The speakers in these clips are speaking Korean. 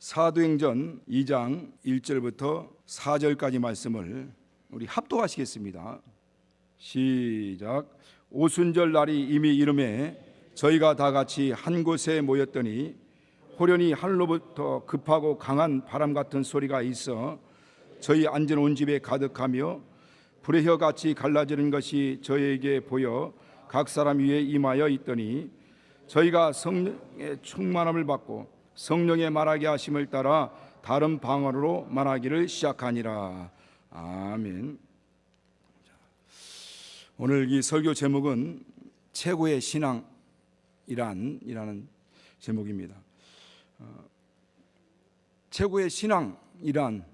사도행전 2장 1절부터 4절까지 말씀을 우리 합독하시겠습니다. 시작. 오순절 날이 이미 이름에 저희가 다 같이 한 곳에 모였더니 호련히 하늘로부터 급하고 강한 바람 같은 소리가 있어 저희 앉은 온 집에 가득하며 불의 혀같이 갈라지는 것이 저희에게 보여 각 사람 위에 임하여 있더니 저희가 성령의 충만함을 받고 성령의 말하게 하심을 따라 다른 방언으로 말하기를 시작하니라. 아멘. 오늘 이 설교 제목은 최고의 신앙이라는 제목입니다. 최고의 신앙이란,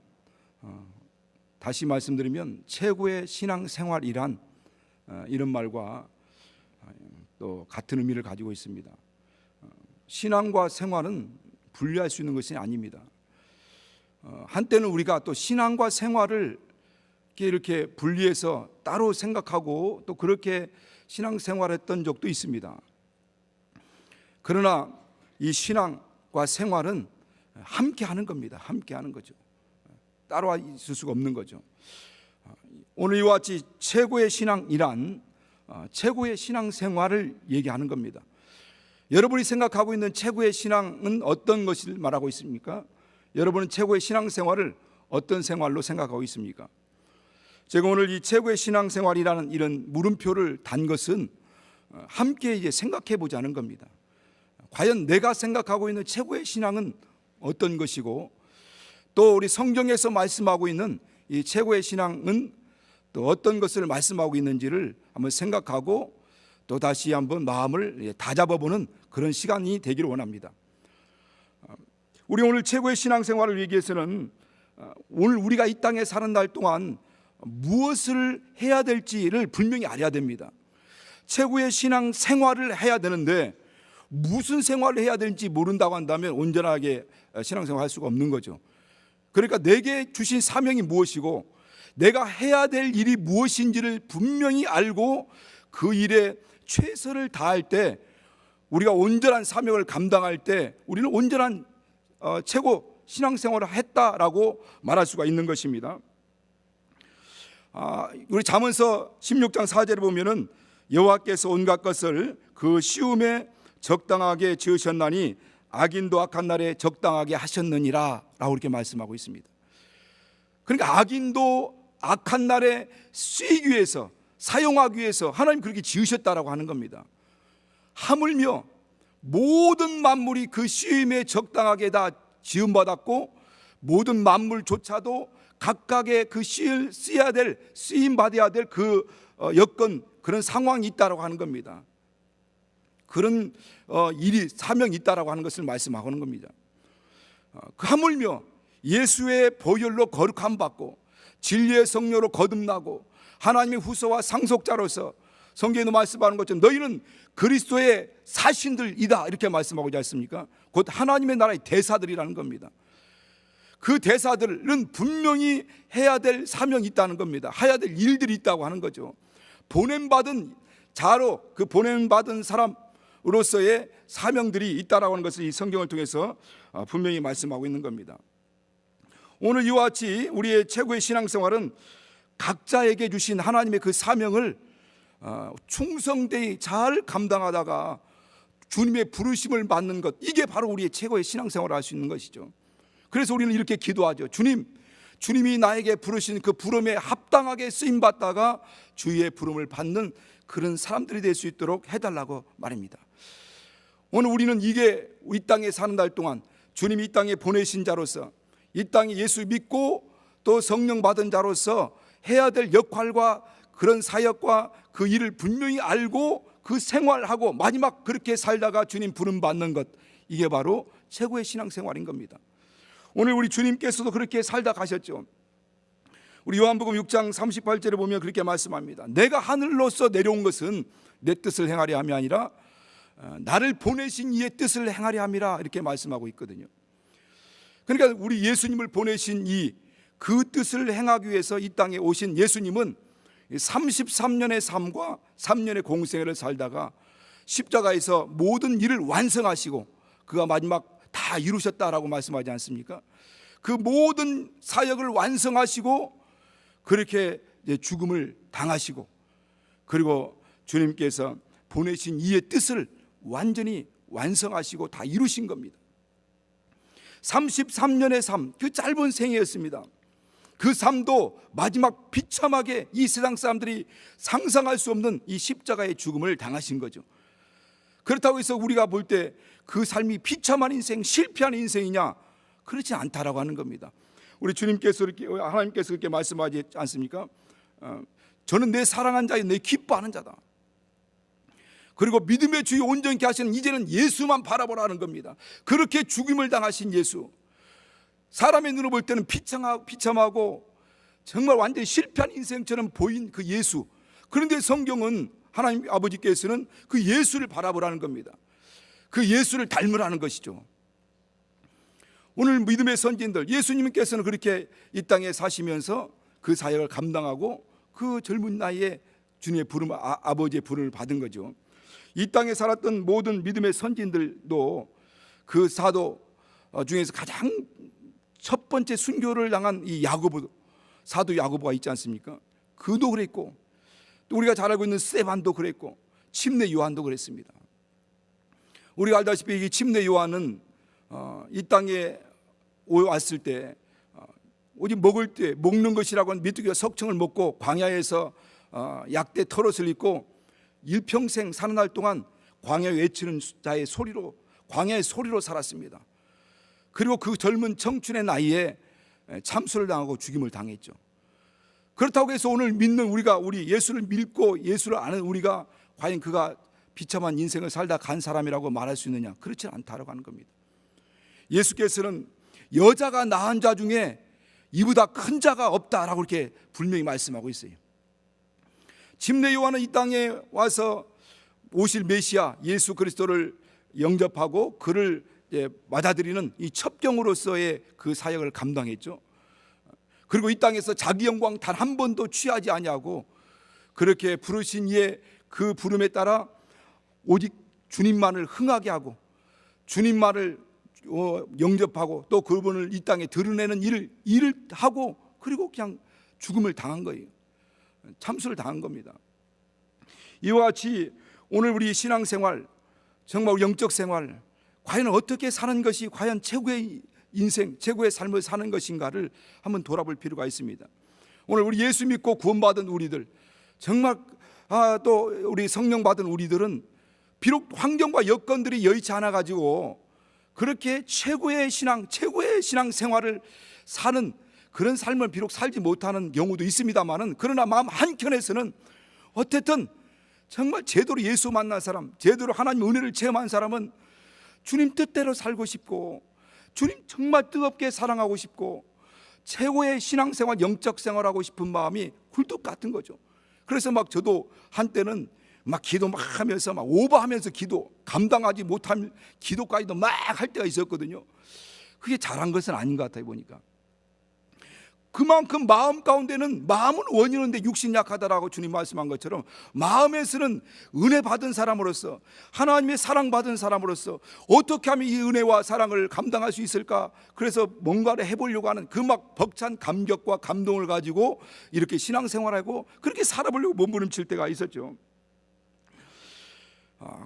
다시 말씀드리면 최고의 신앙생활이란 이런 말과 또 같은 의미를 가지고 있습니다. 신앙과 생활은 분리할 수 있는 것이 아닙니다. 한때는 우리가 또 신앙과 생활을 이렇게 분리해서 따로 생각하고 또 그렇게 신앙생활했던 적도 있습니다. 그러나 이 신앙과 생활은 함께 하는 겁니다. 함께 하는 거죠. 따로 있을 수가 없는 거죠. 오늘 이와 같이 최고의 신앙이란 최고의 신앙생활을 얘기하는 겁니다. 여러분이 생각하고 있는 최고의 신앙은 어떤 것을 말하고 있습니까? 여러분은 최고의 신앙생활을 어떤 생활로 생각하고 있습니까? 제가 오늘 이 최고의 신앙생활이라는 이런 물음표를 단 것은 함께 이제 생각해 보자는 겁니다. 과연 내가 생각하고 있는 최고의 신앙은 어떤 것이고, 또 우리 성경에서 말씀하고 있는 이 최고의 신앙은 또 어떤 것을 말씀하고 있는지를 한번 생각하고 또 다시 한번 마음을 다잡아보는 그런 시간이 되기를 원합니다. 우리 오늘 최고의 신앙생활을 위기 위해서는 오늘 우리가 이 땅에 사는 날 동안 무엇을 해야 될지를 분명히 알아야 됩니다. 최고의 신앙생활을 해야 되는데 무슨 생활을 해야 되는지 모른다고 한다면 온전하게 신앙생활을 할 수가 없는 거죠. 그러니까 내게 주신 사명이 무엇이고 내가 해야 될 일이 무엇인지를 분명히 알고 그 일에 최선을 다할 때, 우리가 온전한 사명을 감당할 때 우리는 온전한 최고 신앙생활을 했다라고 말할 수가 있는 것입니다. 우리 잠언서 16장 4절에 보면은 여호와께서 온갖 것을 그 시음에 적당하게 지으셨나니 악인도 악한 날에 적당하게 하셨느니라 라고 이렇게 말씀하고 있습니다. 그러니까 악인도 악한 날에 쓰이기 위해서, 사용하기 위해서 하나님 그렇게 지으셨다라고 하는 겁니다. 하물며 모든 만물이 그 시임에 적당하게 다 지음받았고 모든 만물조차도 각각의 그 쓰여야 될, 쓰임 받아야 될 그 여건, 그런 상황이 있다라고 하는 겁니다. 그런 일이, 사명이 있다라고 하는 것을 말씀하는 겁니다. 하물며 예수의 보혈로 거룩함 받고 진리의 성령으로 거듭나고 하나님의 후손과 상속자로서 성경에도 말씀하는 것처럼 너희는 그리스도의 사신들이다 이렇게 말씀하고 있지 않습니까? 곧 하나님의 나라의 대사들이라는 겁니다. 그 대사들은 분명히 해야 될 사명이 있다는 겁니다. 해야 될 일들이 있다고 하는 거죠. 보냄받은 자로, 그 보냄받은 사람으로서의 사명들이 있다라고 하는 것을 이 성경을 통해서 분명히 말씀하고 있는 겁니다. 오늘 이와 같이 우리의 최고의 신앙생활은 각자에게 주신 하나님의 그 사명을 충성되이 잘 감당하다가 주님의 부르심을 받는 것, 이게 바로 우리의 최고의 신앙생활을 할 수 있는 것이죠. 그래서 우리는 이렇게 기도하죠. 주님이 나에게 부르신 그 부름에 합당하게 쓰임받다가 주의 부름을 받는 그런 사람들이 될 수 있도록 해달라고 말입니다. 오늘 우리는 이게 이 땅에 사는 날 동안 주님이 이 땅에 보내신 자로서, 이 땅에 예수 믿고 또 성령 받은 자로서 해야 될 역할과 그런 사역과 그 일을 분명히 알고 그 생활하고 마지막 그렇게 살다가 주님 부름 받는 것, 이게 바로 최고의 신앙생활인 겁니다. 오늘 우리 주님께서도 그렇게 살다 가셨죠. 우리 요한복음 6장 38절에 보면 그렇게 말씀합니다. 내가 하늘로서 내려온 것은 내 뜻을 행하려 함이 아니라 나를 보내신 이의 뜻을 행하려 함이라 이렇게 말씀하고 있거든요. 그러니까 우리 예수님을 보내신 그 뜻을 행하기 위해서 이 땅에 오신 예수님은 33년의 삶과 3년의 공생애를 살다가 십자가에서 모든 일을 완성하시고 그가 마지막 다 이루셨다라고 말씀하지 않습니까? 그 모든 사역을 완성하시고 그렇게 이제 죽음을 당하시고, 그리고 주님께서 보내신 이의 뜻을 완전히 완성하시고 다 이루신 겁니다. 33년의 삶, 그 짧은 생애였습니다. 그 삶도 마지막 비참하게 이 세상 사람들이 상상할 수 없는 이 십자가의 죽음을 당하신 거죠. 그렇다고 해서 우리가 볼 때 그 삶이 비참한 인생, 실패한 인생이냐? 그렇지 않다라고 하는 겁니다. 우리 주님께서 이렇게, 하나님께서 그렇게 말씀하지 않습니까? 저는 내 사랑한 자여 내 기뻐하는 자다. 그리고 믿음의 주여 온전케 하시는 이제는 예수만 바라보라는 겁니다. 그렇게 죽임을 당하신 예수, 사람의 눈으로 볼 때는 비참하고 정말 완전히 실패한 인생처럼 보인 그 예수, 그런데 성경은 하나님 아버지께서는 그 예수를 바라보라는 겁니다. 그 예수를 닮으라는 것이죠. 오늘 믿음의 선진들, 예수님께서는 그렇게 이 땅에 사시면서 그 사역을 감당하고 그 젊은 나이에 주님의 부름, 아버지의 부름을 받은 거죠. 이 땅에 살았던 모든 믿음의 선진들도 그 사도 중에서 가장 첫 번째 순교를 당한 이 야고보, 사도 야고보가 있지 않습니까? 그도 그랬고, 또 우리가 잘 알고 있는 스데반도 그랬고, 침례 요한도 그랬습니다. 우리가 알다시피 이 침례 요한은 이 땅에 왔을 때 오직 먹는 것이라고 하는 메뚜기와 석청을 먹고 광야에서 약대 털옷을 입고 일평생 사는 날 동안 광야에 외치는 자의 소리로, 광야의 소리로 살았습니다. 그리고 그 젊은 청춘의 나이에 참수를 당하고 죽임을 당했죠. 그렇다고 해서 오늘 믿는 우리 예수를 믿고 예수를 아는 우리가 과연 그가 비참한 인생을 살다 간 사람이라고 말할 수 있느냐? 그렇지 않다라고 하는 겁니다. 예수께서는 여자가 낳은 자 중에 이보다 큰 자가 없다라고 이렇게 분명히 말씀하고 있어요. 침례 요한은 이 땅에 와서 오실 메시아 예수 그리스도를 영접하고 그를 맞아들이는 이 첩경으로서의 그 사역을 감당했죠. 그리고 이 땅에서 자기 영광 단 한 번도 취하지 아니하고 그렇게 부르신 이의 그 부름에 따라 오직 주님만을 흥하게 하고 주님만을 영접하고 또 그분을 이 땅에 드러내는 일을 하고 그리고 그냥 죽음을 당한 거예요. 참수를 당한 겁니다. 이와 같이 오늘 우리 신앙생활, 정말 영적 생활, 과연 어떻게 사는 것이 과연 최고의 인생, 최고의 삶을 사는 것인가를 한번 돌아볼 필요가 있습니다. 오늘 우리 예수 믿고 구원받은 우리들, 정말 또 우리 성령 받은 우리들은 비록 환경과 여건들이 여의치 않아 가지고 그렇게 최고의 신앙 생활을 사는 그런 삶을 비록 살지 못하는 경우도 있습니다만은, 그러나 마음 한켠에서는 어쨌든 정말 제대로 예수 만난 사람, 제대로 하나님 은혜를 체험한 사람은 주님 뜻대로 살고 싶고 주님 정말 뜨겁게 사랑하고 싶고 최고의 신앙생활, 영적 생활하고 싶은 마음이 굴뚝 같은 거죠. 그래서 막 저도 한때는 막 기도 막 하면서 막 오버하면서 기도, 감당하지 못한 기도까지도 막 할 때가 있었거든요. 그게 잘한 것은 아닌 것 같아요 보니까. 그만큼 마음 가운데는, 마음은 원이는데 육신 약하다라고 주님 말씀한 것처럼 마음에서는 은혜 받은 사람으로서, 하나님의 사랑 받은 사람으로서 어떻게 하면 이 은혜와 사랑을 감당할 수 있을까, 그래서 뭔가를 해보려고 하는 그 막 벅찬 감격과 감동을 가지고 이렇게 신앙생활하고 그렇게 살아보려고 몸부림칠 때가 있었죠.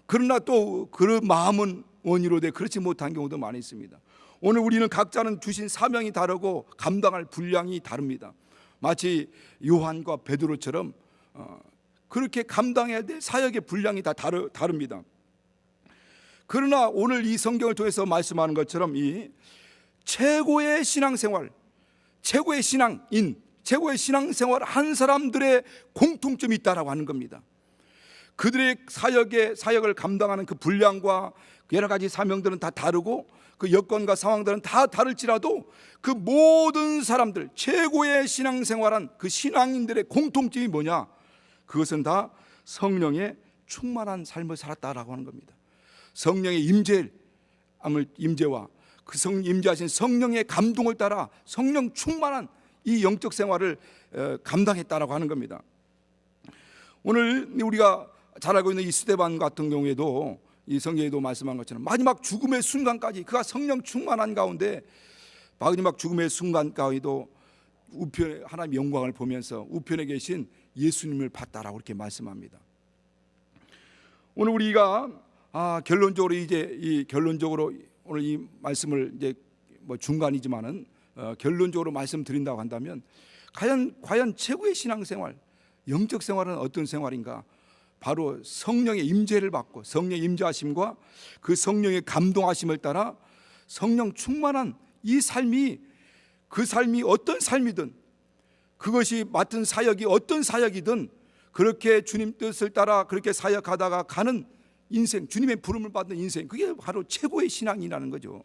그러나 또 그 마음은 원이로 돼 그렇지 못한 경우도 많이 있습니다. 오늘 우리는 각자는 주신 사명이 다르고 감당할 분량이 다릅니다. 마치 요한과 베드로처럼 그렇게 감당해야 될 사역의 분량이 다 다릅니다. 그러나 오늘 이 성경을 통해서 말씀하는 것처럼 이 최고의 신앙생활, 최고의 신앙인, 최고의 신앙생활 한 사람들의 공통점이 있다라고 하는 겁니다. 그들의 사역을 감당하는 그 분량과 여러 가지 사명들은 다 다르고 그 여건과 상황들은 다 다를지라도 그 모든 사람들, 최고의 신앙생활한 그 신앙인들의 공통점이 뭐냐? 그것은 다 성령의 충만한 삶을 살았다라고 하는 겁니다. 성령의 임재와 그 임재하신 성령의 감동을 따라 성령 충만한 이 영적 생활을 감당했다라고 하는 겁니다. 오늘 우리가 잘 알고 있는 이 스데반 같은 경우에도 이 성경에도 말씀한 것처럼 마지막 죽음의 순간까지 그가 성령 충만한 가운데 마지막 죽음의 순간까지도 우편에 하나님의 영광을 보면서 우편에 계신 예수님을 봤다라고 이렇게 말씀합니다. 오늘 우리가 결론적으로 오늘 이 말씀을 이제 뭐 중간이지만은 결론적으로 말씀드린다고 한다면 과연 최고의 신앙생활, 영적 생활은 어떤 생활인가? 바로 성령의 임재를 받고 성령의 임재하심과 그 성령의 감동하심을 따라 성령 충만한 이 삶이, 그 삶이 어떤 삶이든, 그것이 맡은 사역이 어떤 사역이든 그렇게 주님 뜻을 따라 그렇게 사역하다가 가는 인생, 주님의 부름을 받는 인생, 그게 바로 최고의 신앙이라는 거죠.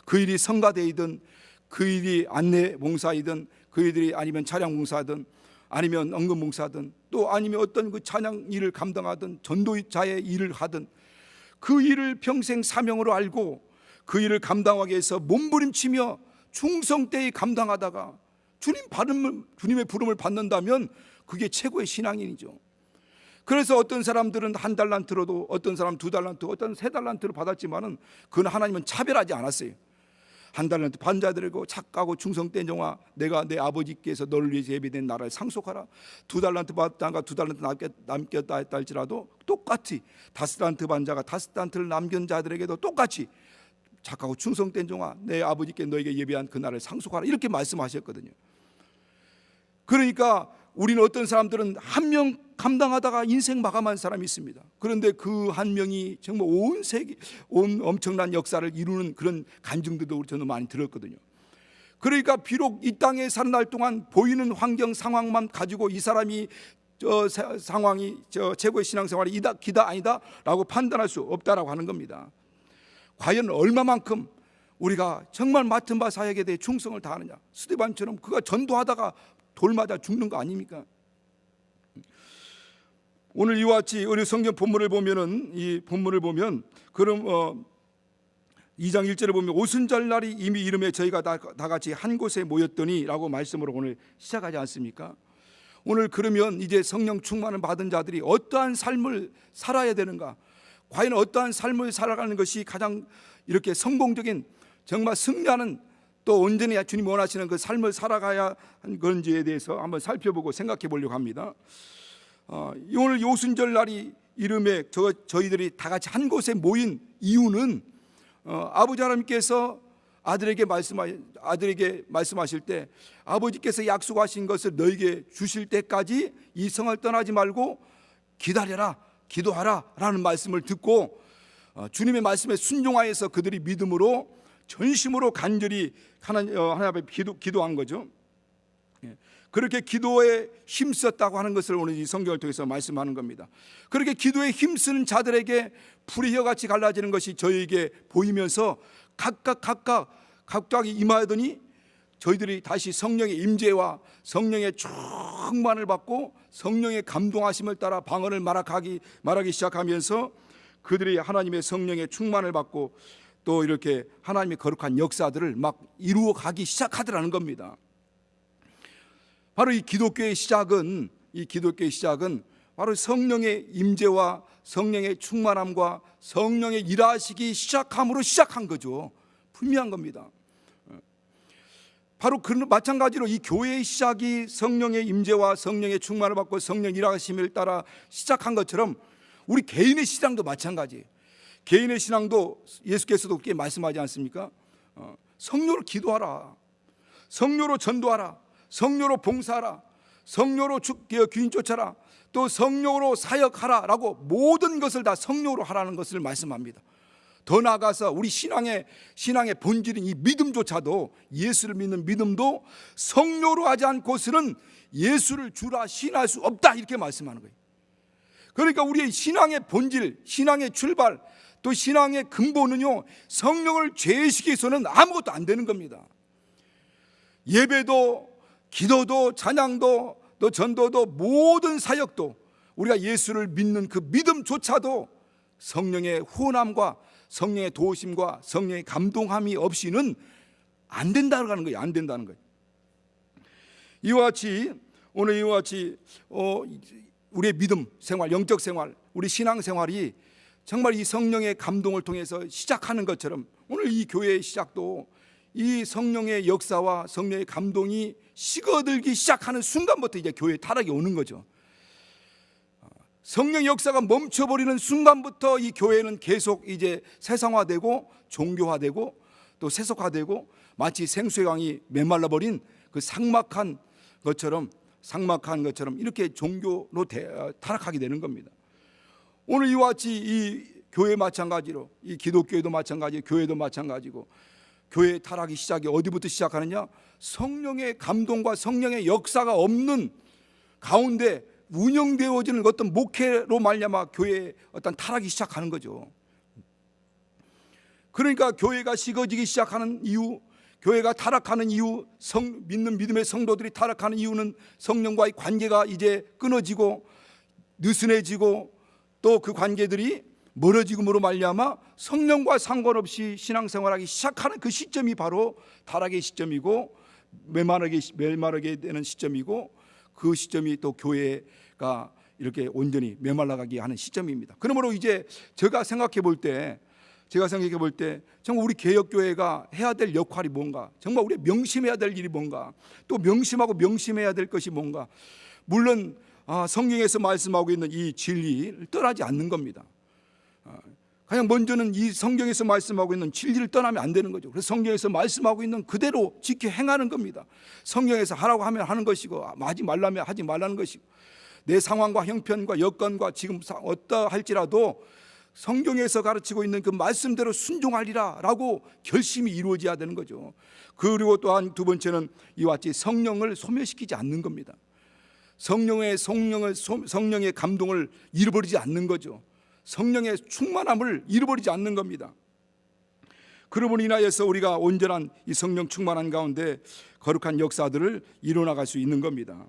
그 일이 성가대이든, 그 일이 안내 봉사이든, 그 일이 아니면 차량 봉사든, 아니면 언금 봉사든, 또 아니면 어떤 그 찬양 일을 감당하든, 전도자의 일을 하든, 그 일을 평생 사명으로 알고 그 일을 감당하기 위해서 몸부림치며 충성되이 감당하다가 주님의 부름을 받는다면 그게 최고의 신앙인이죠. 그래서 어떤 사람들은 1달란트로도, 어떤 사람 2달란트, 어떤 3달란트로 받았지만은 그건 하나님은 차별하지 않았어요. 1달란트 반자들이고 착하고 충성된 종아, 내가 내 아버지께서 너를 위해서 예비된 나라를 상속하라. 2달란트 받다가 2달란트 남겼다 했다 할지라도 똑같이 5달란트 반자가 5달란트를 남긴 자들에게도 똑같이 착하고 충성된 종아, 내 아버지께 너에게 예비한 그 나라를 상속하라, 이렇게 말씀하셨거든요. 그러니까 우리는 어떤 사람들은 한 명 감당하다가 인생 마감한 사람이 있습니다. 그런데 그 한 명이 정말 온 세계, 온 엄청난 역사를 이루는 그런 간증들도 저는 많이 들었거든요. 그러니까 비록 이 땅에 사는 날 동안 보이는 환경 상황만 가지고 이 사람이 상황이 최고의 신앙생활이 기다 아니다 라고 판단할 수 없다라고 하는 겁니다. 과연 얼마만큼 우리가 정말 맡은 바 사역에 대해 충성을 다하느냐. 스데반처럼 그가 전도하다가 돌 맞아 죽는 거 아닙니까? 오늘 이와 같이 우리 성경 본문을 보면은, 이 본문을 보면 그럼 2장 1절에 보면 오순절날이 이미 이름에 저희가 다 같이 한 곳에 모였더니 라고 말씀으로 오늘 시작하지 않습니까? 오늘 그러면 이제 성령 충만을 받은 자들이 어떠한 삶을 살아야 되는가, 과연 어떠한 삶을 살아가는 것이 가장 이렇게 성공적인, 정말 승리하는, 또 온전히 주님 원하시는 그 삶을 살아가야 하는 건지에 대해서 한번 살펴보고 생각해 보려고 합니다. 오늘 오순절 날이 이름에 저희들이 다 같이 한 곳에 모인 이유는 아버지 하나님께서 아들에게 말씀하실 때 아버지께서 약속하신 것을 너에게 주실 때까지 이 성을 떠나지 말고 기다려라, 기도하라 라는 말씀을 듣고 주님의 말씀에 순종하여서 그들이 믿음으로 전심으로 간절히 하나님 앞에 기도한 거죠. 그렇게 기도에 힘썼다고 하는 것을 오늘 이 성경을 통해서 말씀하는 겁니다. 그렇게 기도에 힘쓰는 자들에게 불의 혀같이 갈라지는 것이 저희에게 보이면서 각각 임하더니 저희들이 다시 성령의 임재와 성령의 충만을 받고 성령의 감동하심을 따라 방언을 말하기 시작하면서 그들이 하나님의 성령의 충만을 받고 또 이렇게 하나님의 거룩한 역사들을 막 이루어 가기 시작하더라는 겁니다. 바로 이 기독교의 시작은 바로 성령의 임재와 성령의 충만함과 성령의 일하시기 시작함으로 시작한 거죠. 분명한 겁니다. 바로 마찬가지로 이 교회의 시작이 성령의 임재와 성령의 충만을 받고 성령 일하심을 따라 시작한 것처럼 우리 개인의 신앙도 마찬가지예요. 개인의 신앙도 예수께서도 그렇게 말씀하지 않습니까? 성령으로 기도하라, 성령으로 전도하라, 성령으로 봉사하라, 성령으로 귀인 쫓아라, 또 성령으로 사역하라 라고 모든 것을 다 성령으로 하라는 것을 말씀합니다. 더 나아가서 우리 신앙의 본질인 이 믿음조차도, 예수를 믿는 믿음도 성령으로 하지 않고서는 예수를 주라 신할 수 없다, 이렇게 말씀하는 거예요. 그러니까 우리의 신앙의 본질, 신앙의 출발, 또 신앙의 근본은요, 성령을 죄의식에 해서는 아무것도 안 되는 겁니다. 예배도, 기도도, 찬양도, 또 전도도, 모든 사역도 우리가 예수를 믿는 그 믿음조차도 성령의 후원함과 성령의 도우심과 성령의 감동함이 없이는 안 된다는 거예요. 안 된다는 거예요. 오늘 이와 같이 우리의 믿음 생활, 영적 생활, 우리 신앙 생활이 정말 이 성령의 감동을 통해서 시작하는 것처럼 오늘 이 교회의 시작도 이 성령의 역사와 성령의 감동이 식어들기 시작하는 순간부터 이제 교회에 타락이 오는 거죠. 성령의 역사가 멈춰버리는 순간부터 이 교회는 계속 이제 세상화되고 종교화되고 또 세속화되고 마치 생수의 강이 메말라버린 그 삭막한 것처럼 이렇게 종교로 타락하게 되는 겁니다. 오늘 이와 같이 이 교회 마찬가지로 이 기독교회도 마찬가지, 교회도 마찬가지고 교회의 타락이 시작이 어디부터 시작하느냐? 성령의 감동과 성령의 역사가 없는 가운데 운영되어지는 어떤 목회로 말미암아 교회의 어떤 타락이 시작하는 거죠. 그러니까 교회가 식어지기 시작하는 이유, 교회가 타락하는 이유, 믿는 믿음의 성도들이 타락하는 이유는 성령과의 관계가 이제 끊어지고 느슨해지고 또 그 관계들이 멀어지므로 말미암아 성령과 상관없이 신앙생활하기 시작하는 그 시점이 바로 타락의 시점이고 메마르게 되는 시점이고 그 시점이 또 교회가 이렇게 온전히 메말라가게 하는 시점입니다. 그러므로 이제 제가 생각해 볼 때 정말 우리 개혁교회가 해야 될 역할이 뭔가, 정말 우리가 명심해야 될 일이 뭔가, 또 명심해야 될 것이 뭔가. 물론 성경에서 말씀하고 있는 이 진리를 떠나지 않는 겁니다. 그냥 먼저는 이 성경에서 말씀하고 있는 진리를 떠나면 안 되는 거죠. 그래서 성경에서 말씀하고 있는 그대로 지켜 행하는 겁니다. 성경에서 하라고 하면 하는 것이고 하지 말라면 하지 말라는 것이고 내 상황과 형편과 여건과 지금 어떠할지라도 성경에서 가르치고 있는 그 말씀대로 순종하리라 라고 결심이 이루어져야 되는 거죠. 그리고 또한 두 번째는 이와 같이 성령을 소멸시키지 않는 겁니다. 성령의 감동을 잃어버리지 않는 거죠. 성령의 충만함을 잃어버리지 않는 겁니다. 그러므로 인하여서 우리가 온전한 이 성령 충만한 가운데 거룩한 역사들을 이뤄나갈 수 있는 겁니다.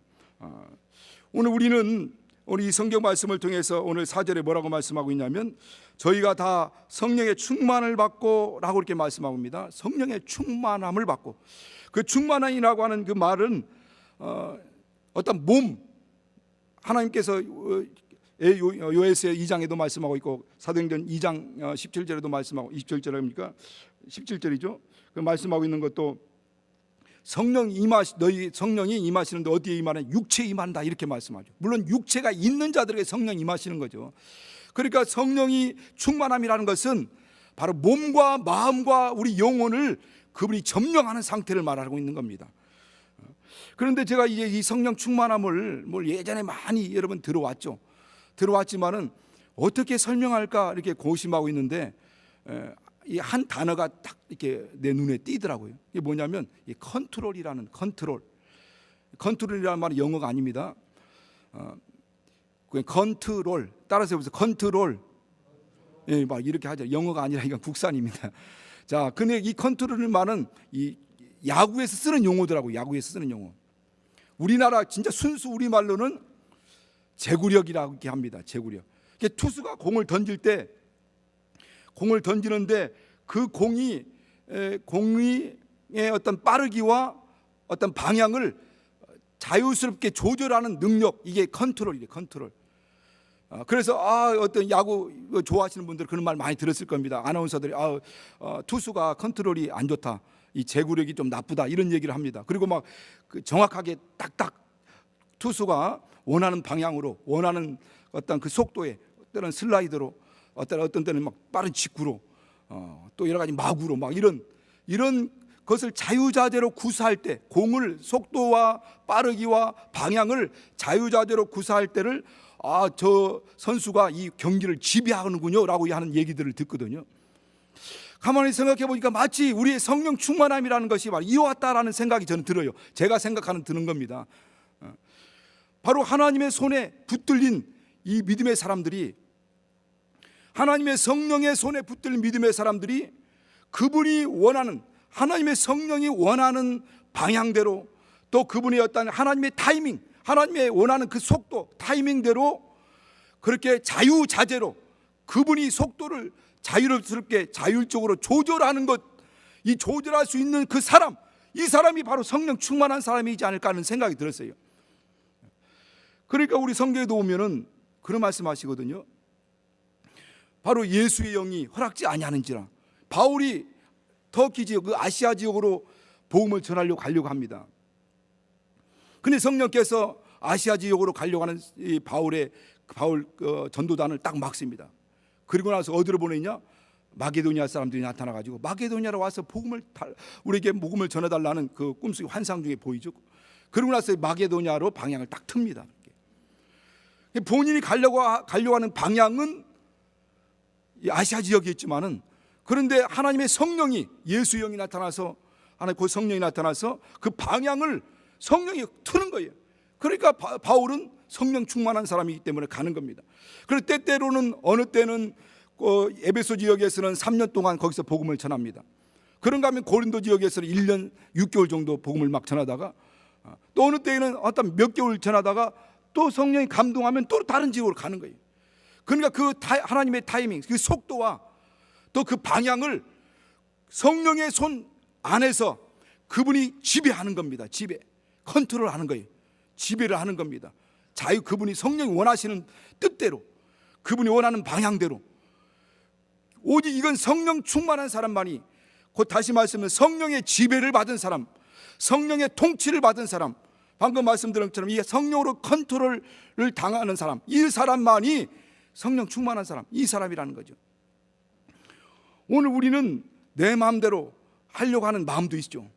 오늘 우리는 이 성경 말씀을 통해서 오늘 4절에 뭐라고 말씀하고 있냐면 저희가 다 성령의 충만을 받고 라고 이렇게 말씀하고 있습니다. 성령의 충만함을 받고, 그 충만함이라고 하는 그 말은 어떤 몸, 하나님께서 요에스의 2장에도 말씀하고 있고 사도행전 2장 17절에도 말씀하고 27절입니까? 17절이죠. 그 말씀하고 있는 것도 너희 성령이 임하시는데 어디에 임하냐? 육체에 임한다 이렇게 말씀하죠. 물론 육체가 있는 자들에게 성령이 임하시는 거죠. 그러니까 성령이 충만함이라는 것은 바로 몸과 마음과 우리 영혼을 그분이 점령하는 상태를 말하고 있는 겁니다. 그런데 제가 이제 이 성령 충만함을 예전에 많이 여러분 들어왔지만은 어떻게 설명할까 이렇게 고심하고 있는데 이 한 단어가 딱 이렇게 내 눈에 띄더라고요. 이게 뭐냐면 이 컨트롤이라는 컨트롤이라는 말은 영어가 아닙니다. 컨트롤 따라서 해보세요. 컨트롤. 예, 막 이렇게 하죠. 영어가 아니라 이건 국산입니다. 자, 근데 이 컨트롤이라는 말은 이 야구에서 쓰는 용어더라고요. 야구에서 쓰는 용어. 우리나라 진짜 순수 우리말로는 제구력이라고 이렇게 합니다. 제구력. 투수가 공을 던지는데 그 공의 어떤 빠르기와 어떤 방향을 자유스럽게 조절하는 능력, 이게 컨트롤이에요. 컨트롤. 그래서 어떤 야구 좋아하시는 분들 그런 말 많이 들었을 겁니다. 아나운서들이 투수가 컨트롤이 안 좋다, 이 제구력이 좀 나쁘다 이런 얘기를 합니다. 그리고 막 정확하게 딱딱 투수가 원하는 방향으로, 원하는 어떤 그 속도에, 때는 슬라이더로, 어떤 때는 막 빠른 직구로, 또 여러 가지 마구로 막 이런 것을 자유자재로 구사할 때, 공을 속도와 빠르기와 방향을 자유자재로 구사할 때를 저 선수가 이 경기를 지배하는군요 라고 하는 얘기들을 듣거든요. 가만히 생각해 보니까 마치 우리의 성령 충만함이라는 것이 바로 이와 같다라는 생각이 저는 들어요. 제가 생각하는 드는 겁니다. 바로 하나님의 손에 붙들린 이 믿음의 사람들이, 하나님의 성령의 손에 붙들린 믿음의 사람들이 그분이 원하는, 하나님의 성령이 원하는 방향대로, 또 그분의 어떤 하나님의 타이밍, 하나님의 원하는 그 속도, 타이밍대로 그렇게 자유자재로 그분이 속도를 자유롭게 자율적으로 조절하는 것, 이 조절할 수 있는 그 사람, 이 사람이 바로 성령 충만한 사람이지 않을까 하는 생각이 들었어요. 그러니까 우리 성경에도 보면은 그런 말씀하시거든요. 바로 예수의 영이 허락지 아니하는지라. 바울이 터키 지역, 그 아시아 지역으로 복음을 전하려고 가려고 합니다. 근데 성령께서 아시아 지역으로 가려고 하는 이 바울 전도단을 딱 막습니다. 그리고 나서 어디로 보내냐? 마게도니아 사람들이 나타나가지고 마게도니아로 와서 우리에게 복음을 전해달라는 그 꿈속의 환상 중에 보이죠. 그리고 나서 마게도니아로 방향을 딱 틉니다. 본인이 가려고 하는 방향은 아시아 지역이었지만은, 그런데 하나님의 성령이, 예수 영이 나타나서, 하나님 그 성령이 나타나서 그 방향을 성령이 트는 거예요. 그러니까 바울은 성령 충만한 사람이기 때문에 가는 겁니다. 그리고 때때로는, 어느 때는 에베소 지역에서는 3년 동안 거기서 복음을 전합니다. 그런가 하면 고린도 지역에서는 1년 6개월 정도 복음을 막 전하다가, 또 어느 때에는 어떤 몇 개월 전하다가 또 성령이 감동하면 또 다른 지역으로 가는 거예요. 그러니까 하나님의 타이밍, 그 속도와 또 그 방향을 성령의 손 안에서 그분이 지배하는 겁니다. 컨트롤하는 거예요. 지배를 하는 겁니다. 그분이 성령이 원하시는 뜻대로, 그분이 원하는 방향대로. 오직 이건 성령 충만한 사람만이, 곧 다시 말씀은 성령의 지배를 받은 사람, 성령의 통치를 받은 사람, 방금 말씀드린 것처럼 이 성령으로 컨트롤을 당하는 사람, 이 사람만이 성령 충만한 사람, 이 사람이라는 거죠. 오늘 우리는 내 마음대로 하려고 하는 마음도 있죠.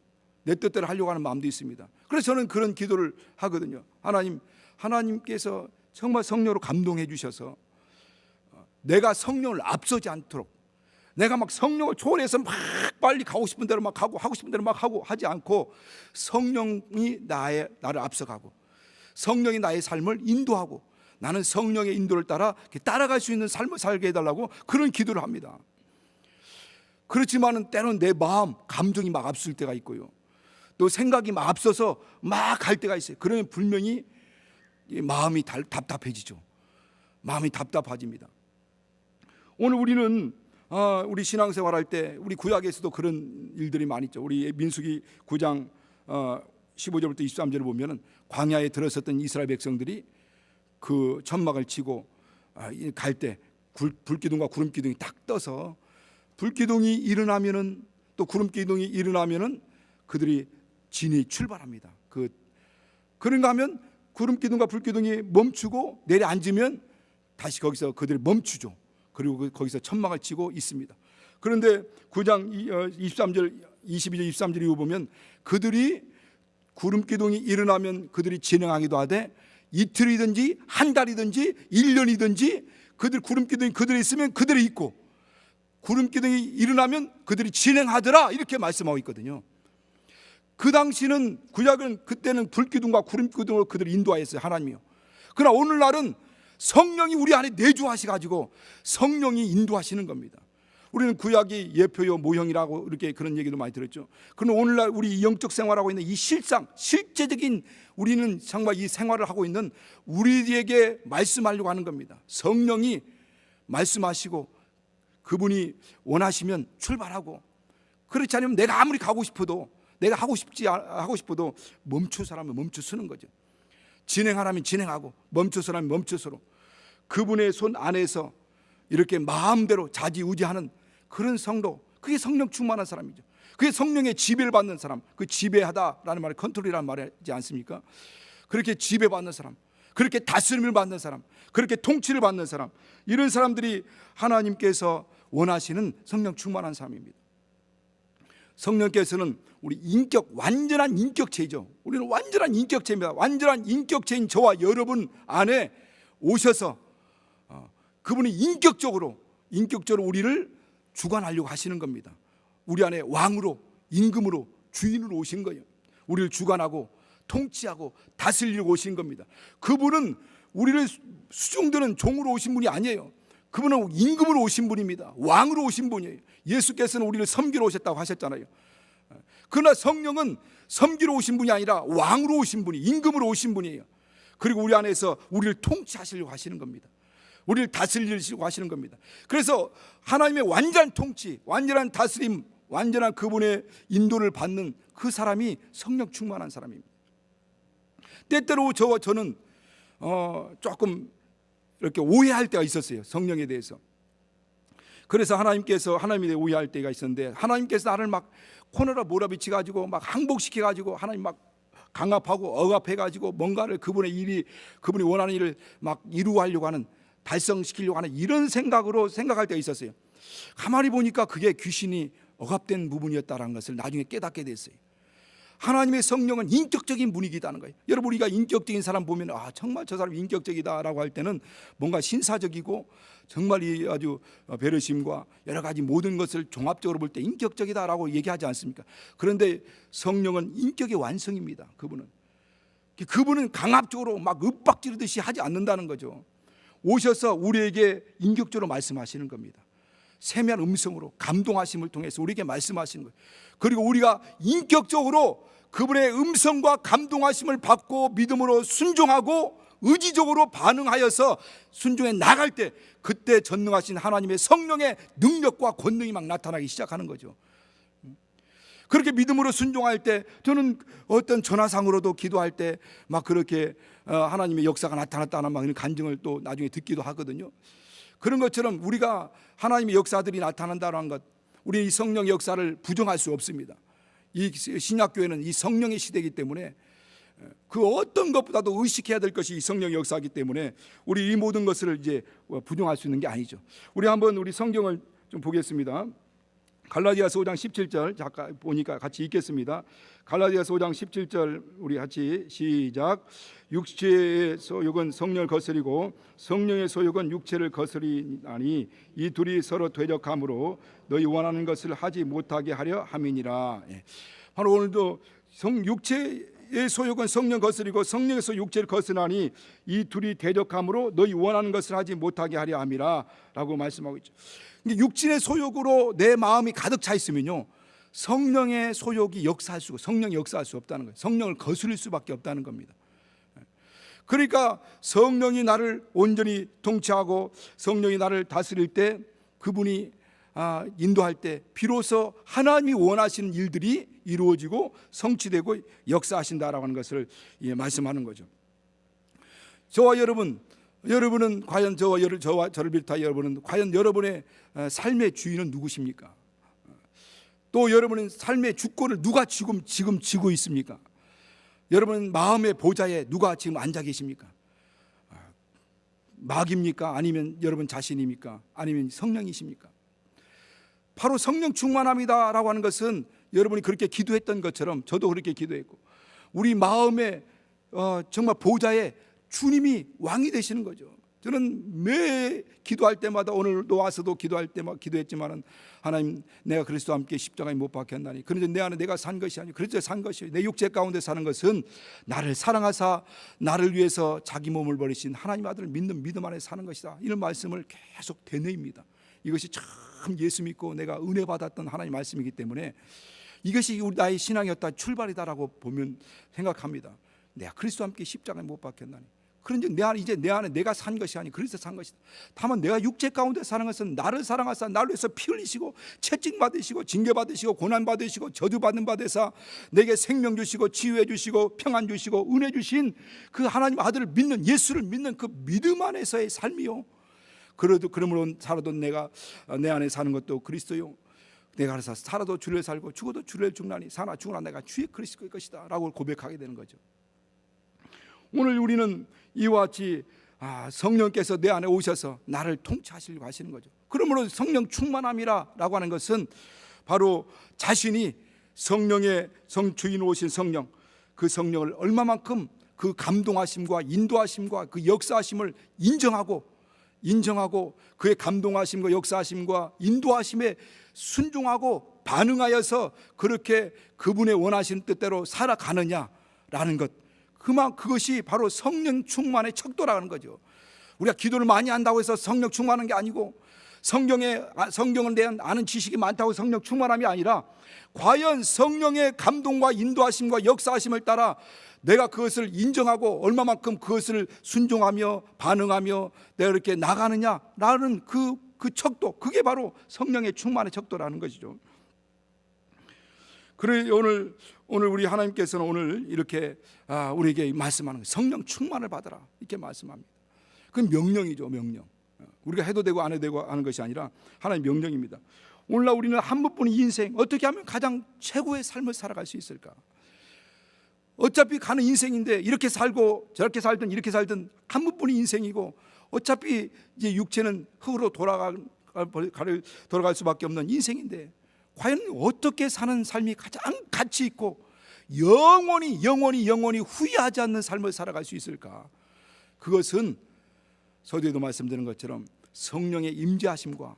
내 뜻대로 하려고 하는 마음도 있습니다. 그래서 저는 그런 기도를 하거든요. 하나님께서 정말 성령으로 감동해 주셔서 내가 성령을 앞서지 않도록, 내가 막 성령을 초월해서 막 빨리 가고 싶은 대로 막 가고, 하고 싶은 대로 막 하고 하지 않고, 성령이 나를 앞서가고 성령이 나의 삶을 인도하고 나는 성령의 인도를 따라갈 수 있는 삶을 살게 해달라고 그런 기도를 합니다. 그렇지만은 때로는 내 마음, 감정이 막 앞설 때가 있고요, 또 생각이 막 앞서서 막 갈 때가 있어요. 그러면 분명히 마음이 답답해지죠. 마음이 답답해집니다. 오늘 우리는 우리 신앙생활 할 때, 우리 구약에서도 그런 일들이 많이 있죠. 우리 민수기 9장 15절부터 23절을 보면은 광야에 들어섰던 이스라엘 백성들이 그 천막을 치고 갈 때 불기둥과 구름기둥이 딱 떠서, 불기둥이 일어나면은, 또 구름기둥이 일어나면은 그들이 진이 출발합니다. 그런가 하면 구름기둥과 불기둥이 멈추고 내려앉으면 다시 거기서 그들이 멈추죠. 그리고 거기서 천막을 치고 있습니다. 그런데 9장 23절, 22절, 23절 이후 보면 그들이 구름기둥이 일어나면 그들이 진행하기도 하되, 이틀이든지 한 달이든지 1년이든지 구름기둥이 그들이 있으면 그들이 있고, 구름기둥이 일어나면 그들이 진행하더라, 이렇게 말씀하고 있거든요. 그 당시는, 구약은 그때는 불기둥과 구름기둥으로 그들을 인도하였어요, 하나님이요. 그러나 오늘날은 성령이 우리 안에 내주하셔가지고 성령이 인도하시는 겁니다. 우리는 구약이 예표요 모형이라고 이렇게 그런 얘기도 많이 들었죠. 그런데 오늘날 우리 영적 생활하고 있는 이 실제적인, 우리는 정말 이 생활을 하고 있는 우리에게 말씀하려고 하는 겁니다. 성령이 말씀하시고 그분이 원하시면 출발하고, 그렇지 않으면 내가 아무리 가고 싶어도, 내가 하고 싶어도 멈춰서라면 멈춰서는 거죠. 진행하라면 진행하고, 멈춰서라면 멈춰서로 그분의 손 안에서 이렇게 마음대로 좌지우지하는 그런 성도, 그게 성령 충만한 사람이죠. 그게 성령의 지배를 받는 사람. 그 지배하다라는 말이 컨트롤이라는 말이지 않습니까? 그렇게 지배받는 사람, 그렇게 다스림을 받는 사람, 그렇게 통치를 받는 사람, 이런 사람들이 하나님께서 원하시는 성령 충만한 사람입니다. 성령께서는 우리 완전한 인격체이죠. 우리는 완전한 인격체입니다. 완전한 인격체인 저와 여러분 안에 오셔서 그분이 인격적으로 우리를 주관하려고 하시는 겁니다. 우리 안에 왕으로, 임금으로, 주인으로 오신 거예요. 우리를 주관하고 통치하고 다스리려고 오신 겁니다. 그분은 우리를 수종드는 종으로 오신 분이 아니에요. 그분은 임금으로 오신 분입니다. 왕으로 오신 분이에요. 예수께서는 우리를 섬기러 오셨다고 하셨잖아요. 그러나 성령은 섬기러 오신 분이 아니라 왕으로 오신 분이, 임금으로 오신 분이에요. 그리고 우리 안에서 우리를 통치하시려고 하시는 겁니다. 우리를 다스리려고 하시는 겁니다. 그래서 하나님의 완전한 통치, 완전한 다스림, 완전한 그분의 인도를 받는 그 사람이 성령 충만한 사람입니다. 때때로 저는 조금 이렇게 오해할 때가 있었어요. 성령에 대해서. 그래서 하나님에 오해할 때가 있었는데, 하나님께서 나를 막 코너로 몰아붙여 가지고 막 항복시켜 가지고 하나님 막 강압하고 억압해 가지고 뭔가를 그분이 원하는 일을 막 이루하려고 하는, 달성시키려고 하는 이런 생각으로 생각할 때가 있었어요. 가만히 보니까 그게 귀신이 억압된 부분이었다는 것을 나중에 깨닫게 됐어요. 하나님의 성령은 인격적인 분위기다는 거예요. 여러분, 우리가 인격적인 사람 보면 정말 저 사람 인격적이다라고 할 때는 뭔가 신사적이고 정말 이 아주 배려심과 여러 가지 모든 것을 종합적으로 볼 때 인격적이다라고 얘기하지 않습니까? 그런데 성령은 인격의 완성입니다. 그분은 강압적으로 막 윽박지르듯이 하지 않는다는 거죠. 오셔서 우리에게 인격적으로 말씀하시는 겁니다. 세미한 음성으로 감동하심을 통해서 우리에게 말씀하시는 거예요. 그리고 우리가 인격적으로 그분의 음성과 감동하심을 받고 믿음으로 순종하고 의지적으로 반응하여서 순종해 나갈 때, 그때 전능하신 하나님의 성령의 능력과 권능이 막 나타나기 시작하는 거죠. 그렇게 믿음으로 순종할 때, 저는 어떤 전화상으로도 기도할 때 막 그렇게 하나님의 역사가 나타났다는 막 이런 간증을 또 나중에 듣기도 하거든요. 그런 것처럼 우리가 하나님의 역사들이 나타난다는 것, 우리 이 성령의 역사를 부정할 수 없습니다. 이 신약교회는 이 성령의 시대이기 때문에 그 어떤 것보다도 의식해야 될 것이 이 성령의 역사이기 때문에 우리 이 모든 것을 이제 부정할 수 있는 게 아니죠. 우리 한번 우리 성경을 좀 보겠습니다. 갈라디아서 5장 17절 잠깐 보니까 같이 읽겠습니다. 갈라디아서 5장 17절 우리 같이 시작. 육체의 소욕은 성령을 거스리고 성령의 소욕은 육체를 거스리나니 이 둘이 서로 대적함으로 너희 원하는 것을 하지 못하게 하려 함이니라. 바로 오늘도 육체의 소욕은 성령 거스리고 성령의 소욕 육체를 거스나니 이 둘이 대적함으로 너희 원하는 것을 하지 못하게 하려 함이라 라고 말씀하고 있죠. 육신의 소욕으로 내 마음이 가득 차 있으면요, 성령의 소욕이 역사할 수, 성령이 역사할 수 없다는 거예요. 성령을 거스릴 수밖에 없다는 겁니다. 그러니까 성령이 나를 온전히 통치하고 성령이 나를 다스릴 때, 그분이 인도할 때 비로소 하나님이 원하시는 일들이 이루어지고 성취되고 역사하신다라고 하는 것을 말씀하는 거죠. 저와 여러분은 과연 저와 저를 비롯하여 여러분은 과연 여러분의 삶의 주인은 누구십니까? 또 여러분은 삶의 주권을 누가 지금 쥐고 있습니까? 여러분 마음의 보좌에 누가 지금 앉아 계십니까? 마귀입니까? 아니면 여러분 자신입니까? 아니면 성령이십니까? 바로 성령 충만함이다라고 하는 것은 여러분이 그렇게 기도했던 것처럼 저도 그렇게 기도했고, 우리 마음의 정말 보좌에 주님이 왕이 되시는 거죠. 저는 매 기도할 때마다, 오늘도 와서도 기도할 때마다 기도했지만은, 하나님, 내가 그리스도와 함께 십자가에 못 박혔나니 그런데 내 안에 내가 산 것이 아니고 그리스도에 산 것이요, 내 육체 가운데 사는 것은 나를 사랑하사 나를 위해서 자기 몸을 버리신 하나님 아들을 믿는 믿음 안에 사는 것이다. 이런 말씀을 계속 되뇌입니다. 이것이 참 예수 믿고 내가 은혜 받았던 하나님 말씀이기 때문에 이것이 우리 나의 신앙이었다, 출발이다라고 보면 생각합니다. 내가 그리스도와 함께 십자가에 못 박혔나니, 그런데 내 안에 내가 산 것이 아니 그리스도 산 것이다. 다만 내가 육체 가운데 사는 것은 나를 사랑하사 나를 위해서 피 흘리시고 채찍 받으시고 징계 받으시고 고난 받으시고 저주 받는 바 되사 내게 생명 주시고 치유해 주시고 평안 주시고 은혜 주신 그 하나님 아들을 믿는, 예수를 믿는 그 믿음 안에서의 삶이요, 그러므로 살아도 내가 내 안에 사는 것도 그리스도요, 내가 그래서 살아도 주를 살고 죽어도 주를 죽나니 사나 죽으나 내가 주의 그리스도의 것이다 라고 고백하게 되는 거죠. 오늘 우리는 이와 같이 성령께서 내 안에 오셔서 나를 통치하시려고 하시는 거죠. 그러므로 성령 충만함이라고 하는 것은 바로 자신이 성령의 주인 오신 성령, 그 성령을 얼마만큼 그 감동하심과 인도하심과 그 역사하심을 인정하고 그의 감동하심과 역사하심과 인도하심에 순종하고 반응하여서 그렇게 그분의 원하시는 뜻대로 살아가느냐라는 것, 그것이 바로 성령 충만의 척도라는 거죠. 우리가 기도를 많이 한다고 해서 성령 충만한 게 아니고, 성경에 대한 아는 지식이 많다고 성령 충만함이 아니라, 과연 성령의 감동과 인도하심과 역사하심을 따라 내가 그것을 인정하고 얼마만큼 그것을 순종하며 반응하며 내가 이렇게 나가느냐라는 그 척도, 그게 바로 성령의 충만의 척도라는 것이죠. 그래 오늘 우리 하나님께서는 오늘 이렇게 우리에게 말씀하는 거예요. 성령 충만을 받으라, 이렇게 말씀합니다. 그 명령이죠, 명령. 우리가 해도 되고 안 해도 되고 하는 것이 아니라 하나님의 명령입니다. 오늘날 우리는 한 번뿐인 인생, 어떻게 하면 가장 최고의 삶을 살아갈 수 있을까? 어차피 가는 인생인데 이렇게 살고 저렇게 살든 이렇게 살든 한 번뿐인 인생이고, 어차피 이제 육체는 흙으로 돌아갈 수밖에 없는 인생인데, 과연 어떻게 사는 삶이 가장 가치 있고 영원히 후회하지 않는 삶을 살아갈 수 있을까? 그것은 서두에도 말씀드린 것처럼 성령의 임재하심과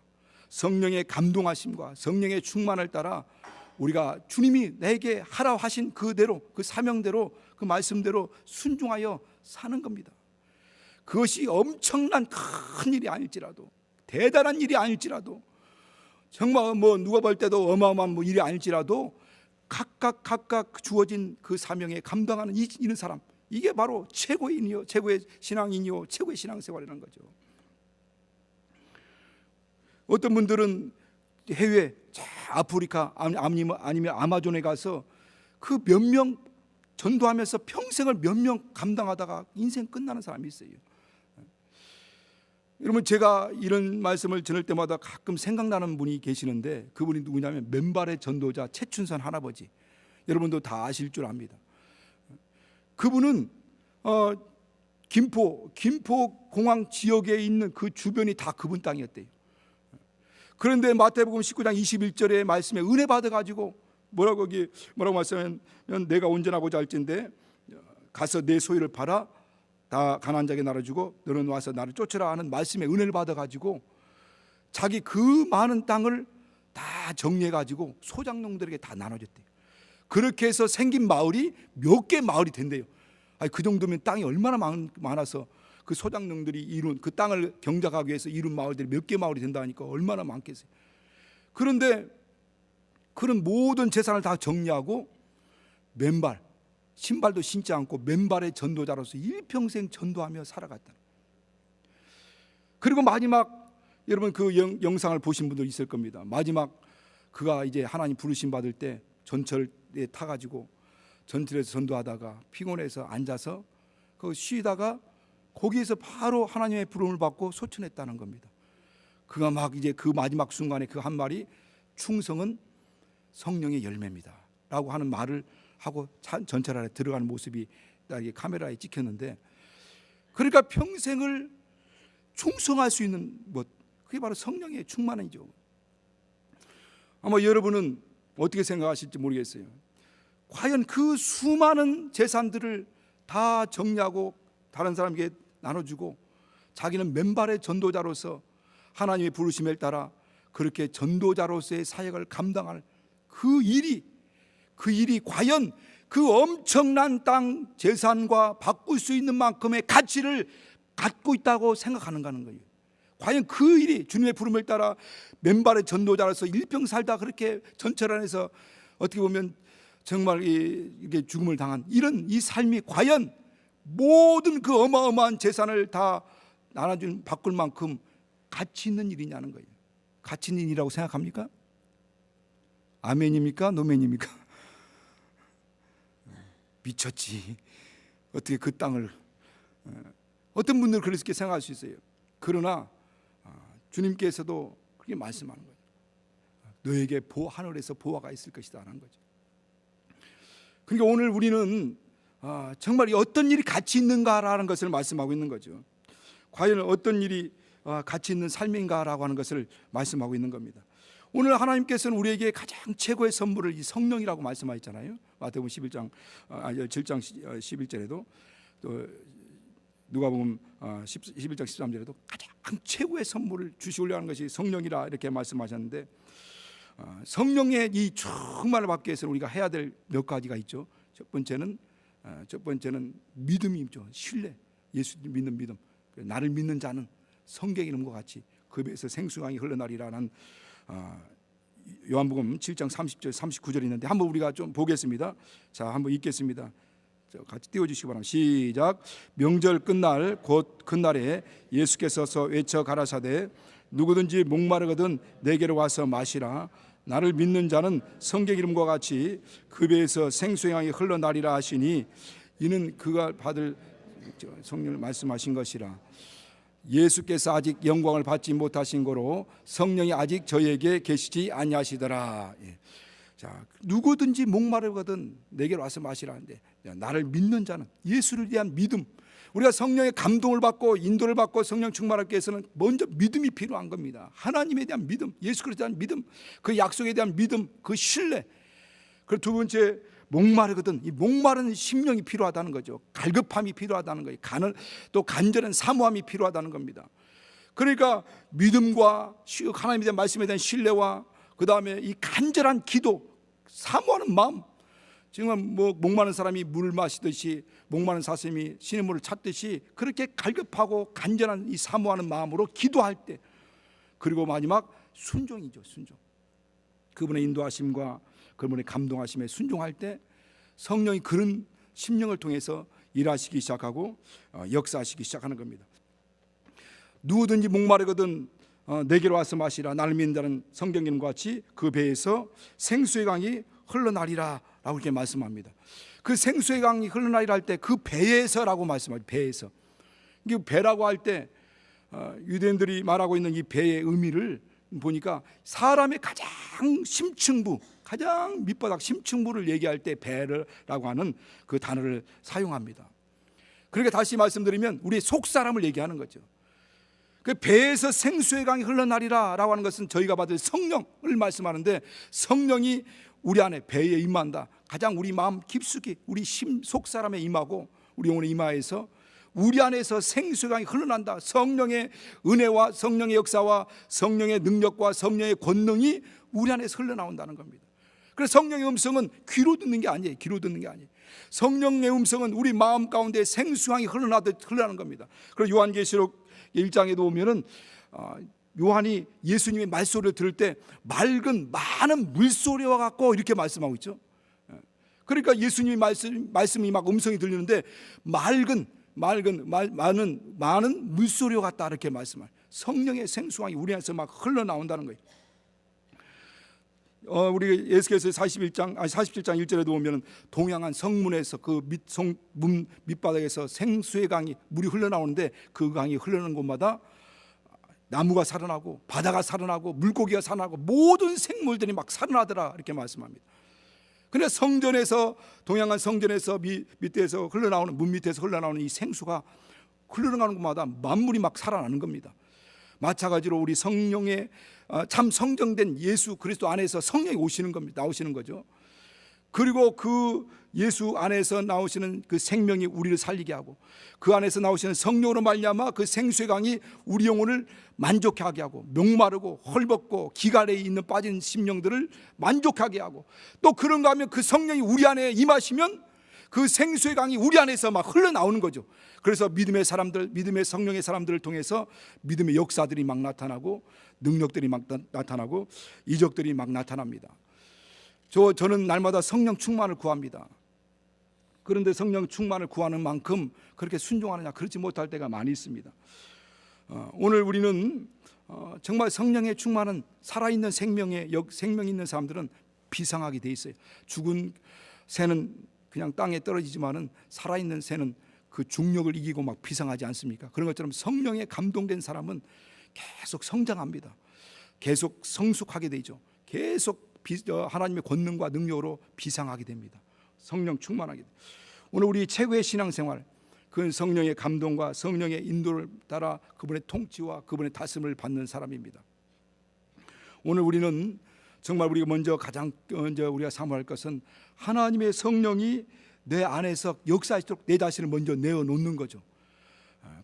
성령의 감동하심과 성령의 충만을 따라 우리가 주님이 내게 하라 하신 그대로, 그 사명대로, 그 말씀대로 순종하여 사는 겁니다. 그것이 엄청난 큰 일이 아닐지라도, 대단한 일이 아닐지라도, 정말 누가 볼 때도 어마어마한 일이 아닐지라도 각각 주어진 그 사명에 감당하는 이런 사람, 이게 바로 최고의 인이요, 최고의 신앙인이요, 최고의 신앙생활이라는 거죠. 어떤 분들은 해외 아프리카 아니면 아마존에 가서 그 몇 명 전도하면서 평생을 몇 명 감당하다가 인생 끝나는 사람이 있어요. 여러분, 제가 이런 말씀을 전할 때마다 가끔 생각나는 분이 계시는데, 그분이 누구냐면 맨발의 전도자 최춘선 할아버지, 여러분도 다 아실 줄 압니다. 그분은 김포공항 지역에 있는 그 주변이 다 그분 땅이었대요. 그런데 마태복음 19장 21절의 말씀에 은혜 받아가지고 뭐라고 말씀하면, 내가 온전하고자 할진대 가서 내 소유를 팔아 다 가난한 자에게 나눠주고 너는 와서 나를 쫓으라 하는 말씀에 은혜를 받아가지고 자기 그 많은 땅을 다 정리해가지고 소장농들에게 다 나눠줬대요. 그렇게 해서 생긴 마을이 몇 개 마을이 된대요. 그 정도면 땅이 얼마나 많아서 그 소장농들이 이룬 그 땅을 경작하기 위해서 이룬 마을들이 몇 개 마을이 된다니까 얼마나 많겠어요. 그런데 그런 모든 재산을 다 정리하고 맨발, 신발도 신지 않고 맨발의 전도자로서 일평생 전도하며 살아갔다. 그리고 마지막, 여러분 그 영상을 보신 분들 있을 겁니다. 마지막 그가 이제 하나님 부르심 받을 때 전철에 타가지고 전철에서 전도하다가 피곤해서 앉아서 그 쉬다가 거기에서 바로 하나님의 부름을 받고 소천했다는 겁니다. 그가 막 이제 그 마지막 순간에 그 한 말이 충성은 성령의 열매입니다 라고 하는 말을 하고 전철 안에 들어가는 모습이 카메라에 찍혔는데, 그러니까 평생을 충성할 수 있는 것, 그게 바로 성령의 충만이죠. 아마 여러분은 어떻게 생각하실지 모르겠어요. 과연 그 수많은 재산들을 다 정리하고 다른 사람에게 나눠주고 자기는 맨발의 전도자로서 하나님의 부르심에 따라 그렇게 전도자로서의 사역을 감당할 그 일이 과연 그 엄청난 땅 재산과 바꿀 수 있는 만큼의 가치를 갖고 있다고 생각하는가 하는 거예요. 과연 그 일이 주님의 부름을 따라 맨발의 전도자로서 일평 살다 그렇게 전철 안에서 어떻게 보면 정말 이게 죽음을 당한 이런 이 삶이 과연 모든 그 어마어마한 재산을 다 나눠준 바꿀 만큼 가치 있는 일이냐는 거예요. 가치 있는 일이라고 생각합니까? 아멘입니까? 노멘입니까? 미쳤지. 어떻게 그 땅을, 어떤 분들은 그렇게 생각할 수 있어요. 그러나 주님께서도 그렇게 말씀하는 거예요. 너에게 하늘에서 보화가 있을 것이다 하는 거죠. 그러니까 오늘 우리는 정말 어떤 일이 가치 있는가라는 것을 말씀하고 있는 거죠. 과연 어떤 일이 가치 있는 삶인가라고 하는 것을 말씀하고 있는 겁니다. 오늘 하나님께서는 우리에게 가장 최고의 선물을 이 성령이라고 말씀하셨잖아요. 마태복음 7장 11절에도 또 누가복음 11장 13절에도 가장 최고의 선물을 주시려고 하는 것이 성령이라 이렇게 말씀하셨는데, 성령의 이 충만을 받기 위해서 우리가 해야 될 몇 가지가 있죠. 첫 번째는 믿음이죠. 신뢰, 예수 믿는 믿음. 나를 믿는 자는 성경 이름과 같이 그 배에서 생수강이 흘러나리라는 요한복음 7장 30절 39절이 있는데 한번 우리가 좀 보겠습니다. 자, 한번 읽겠습니다. 같이 띄워주시기 바랍니다. 시작. 명절 끝날 곧 그날에 예수께서 외쳐 가라사대 누구든지 목마르거든 내게로 와서 마시라. 나를 믿는 자는 성경 이름과 같이 그 배에서 생수의 강이 흘러나리라 하시니 이는 그가 받을 성령을 말씀하신 것이라. 예수께서 아직 영광을 받지 못하신 거로 성령이 아직 저희에게 계시지 아니하시더라. 자, 누구든지 목마르거든 내게로 와서 마시라는데, 나를 믿는 자는, 예수를 대한 믿음, 우리가 성령의 감동을 받고 인도를 받고 성령 충만하기 위해서는 먼저 믿음이 필요한 겁니다. 하나님에 대한 믿음, 예수 그리스도에 대한 믿음, 그 약속에 대한 믿음, 그 신뢰. 그리고 두 번째, 목마르거든, 이 목마른 심령이 필요하다는 거죠. 갈급함이 필요하다는 거예요. 또 간절한 사모함이 필요하다는 겁니다. 그러니까 믿음과 하나님에 대한 말씀에 대한 신뢰와 그 다음에 이 간절한 기도, 사모하는 마음. 지금 목마른 사람이 물을 마시듯이, 목마른 사슴이 신의 물을 찾듯이 그렇게 갈급하고 간절한 이 사모하는 마음으로 기도할 때, 그리고 마지막 순종이죠. 순종. 그분의 인도하심과 그분의 감동하심에 순종할 때 성령이 그런 심령을 통해서 일하시기 시작하고 역사하시기 시작하는 겁니다. 누구든지 목마르거든 내게로 와서 마시라. 나를 믿는 자는 성경과 같이 그 배에서 생수의 강이 흘러나리라 라고 이렇게 말씀합니다. 그 생수의 강이 흘러나리라 할 때 그 배에서라고 말씀합니다. 배에서. 이게 배라고 할 때 유대인들이 말하고 있는 이 배의 의미를 보니까 사람의 가장 심층부, 가장 밑바닥 심층부를 얘기할 때 배라고 하는 그 단어를 사용합니다. 그러니까 다시 말씀드리면 우리의 속사람을 얘기하는 거죠. 그 배에서 생수의 강이 흘러나리라 라고 하는 것은 저희가 받을 성령을 말씀하는데, 성령이 우리 안에 배에 임한다. 가장 우리 마음 깊숙이 우리 속사람에 임하고 우리 영혼의 임하에서 우리 안에서 생수의 강이 흘러난다. 성령의 은혜와 성령의 역사와 성령의 능력과 성령의 권능이 우리 안에서 흘러나온다는 겁니다. 그래서 성령의 음성은 귀로 듣는 게 아니에요. 귀로 듣는 게 아니에요. 성령의 음성은 우리 마음 가운데 생수강이 흘러나는 겁니다. 그리고 요한계시록 1장에도 보면은 요한이 예수님의 말소리를 들을 때 맑은 많은 물소리와 같고 이렇게 말씀하고 있죠. 그러니까 예수님의 말씀이 막 음성이 들리는데 많은 물소리와 같다 이렇게 말씀해요. 성령의 생수강이 우리 안에서 막 흘러나온다는 거예요. 우리 에스겔서 47장 1절에도 보면 동양한 성문에서 그 문 밑바닥에서 생수의 강이 물이 흘러나오는데, 그 강이 흘러나오는 곳마다 나무가 살아나고 바다가 살아나고 물고기가 살아나고 모든 생물들이 막 살아나더라 이렇게 말씀합니다. 근데 성전에서, 동양한 성전에서 밑에서 흘러나오는, 문 밑에서 흘러나오는 이 생수가 흘러나가는 곳마다 만물이 막 살아나는 겁니다. 마찬가지로 우리 성령의 참 성정된 예수 그리스도 안에서 성령이 오시는 겁니다. 나오시는 거죠. 그리고 그 예수 안에서 나오시는 그 생명이 우리를 살리게 하고, 그 안에서 나오시는 성령으로 말미암아 그 생수의 강이 우리 영혼을 만족하게 하고, 목마르고 헐벗고 기갈에 있는 빠진 심령들을 만족하게 하고, 또 그런가 하면 그 성령이 우리 안에 임하시면 그 생수의 강이 우리 안에서 막 흘러나오는 거죠. 그래서 믿음의 사람들, 믿음의 성령의 사람들을 통해서 믿음의 역사들이 막 나타나고, 능력들이 막 나타나고, 이적들이 막 나타납니다. 저는 날마다 성령 충만을 구합니다. 그런데 성령 충만을 구하는 만큼 그렇게 순종하느냐, 그렇지 못할 때가 많이 있습니다. 오늘 우리는 정말 성령의 충만은 살아있는 생명이 있는 사람들은 비상하게 돼 있어요. 죽은 새는 그냥 땅에 떨어지지만은 살아있는 새는 그 중력을 이기고 막 비상하지 않습니까? 그런 것처럼 성령에 감동된 사람은 계속 성장합니다. 계속 성숙하게 되죠. 계속 하나님의 권능과 능력으로 비상하게 됩니다. 성령 충만하게 됩니다. 오늘 우리 최고의 신앙생활, 그건 성령의 감동과 성령의 인도를 따라 그분의 통치와 그분의 다스림을 받는 사람입니다. 오늘 우리는 정말 우리가 가장 먼저 우리가 사모할 것은 하나님의 성령이 내 안에서 역사하시도록 내 자신을 먼저 내어놓는 거죠.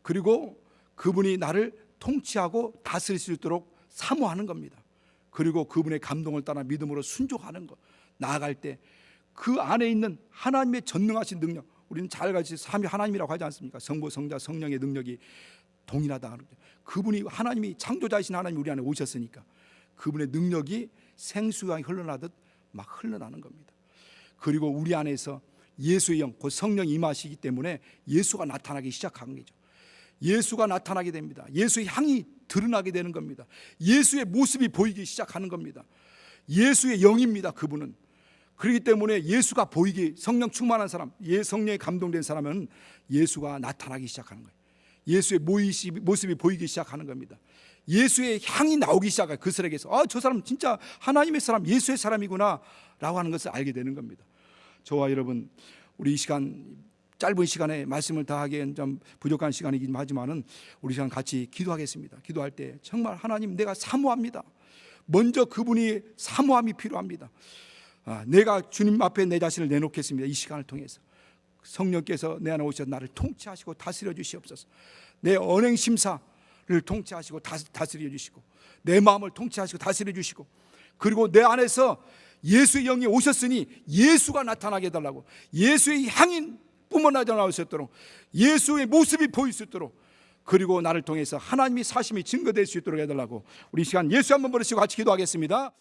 그리고 그분이 나를 통치하고 다스릴 수 있도록 사모하는 겁니다. 그리고 그분의 감동을 따라 믿음으로 순종하는 것. 나아갈 때 그 안에 있는 하나님의 전능하신 능력, 우리는 잘 같이 삼위 하나님이라고 하지 않습니까? 성부, 성자, 성령의 능력이 동일하다. 그분이 하나님이 창조자이신 하나님이 우리 안에 오셨으니까 그분의 능력이 생수강이 흘러나듯 막 흘러나는 겁니다. 그리고 우리 안에서 예수의 영, 곧 성령이 임하시기 때문에 예수가 나타나기 시작한 거죠. 예수가 나타나게 됩니다. 예수의 향이 드러나게 되는 겁니다. 예수의 모습이 보이기 시작하는 겁니다. 예수의 영입니다. 그분은. 그렇기 때문에 예수가 보이기, 성령 충만한 사람, 성령에 감동된 사람은 예수가 나타나기 시작하는 거예요. 예수의 모습이 보이기 시작하는 겁니다. 예수의 향이 나오기 시작해요. 그 사람에게서 저 사람 진짜 하나님의 사람, 예수의 사람이구나 라고 하는 것을 알게 되는 겁니다. 저와 여러분, 우리 이 시간, 짧은 시간에 말씀을 다 하기엔 좀 부족한 시간이긴 하지만은 우리 시간 같이 기도하겠습니다. 기도할 때 정말 하나님, 내가 사모합니다. 먼저 그분이 사모함이 필요합니다. 내가 주님 앞에 내 자신을 내놓겠습니다. 이 시간을 통해서 성령께서 내 안에 오셔서 나를 통치하시고 다스려 주시옵소서. 내 언행 심사를 통치하시고 다스려 주시고, 내 마음을 통치하시고 다스려 주시고, 그리고 내 안에서 예수의 영이 오셨으니 예수가 나타나게 해달라고, 예수의 향이 뿜어나져 나올 수 있도록, 예수의 모습이 보일 수 있도록, 그리고 나를 통해서 하나님이 사심이 증거될 수 있도록 해달라고, 우리 시간 예수 한번 부르시고 같이 기도하겠습니다.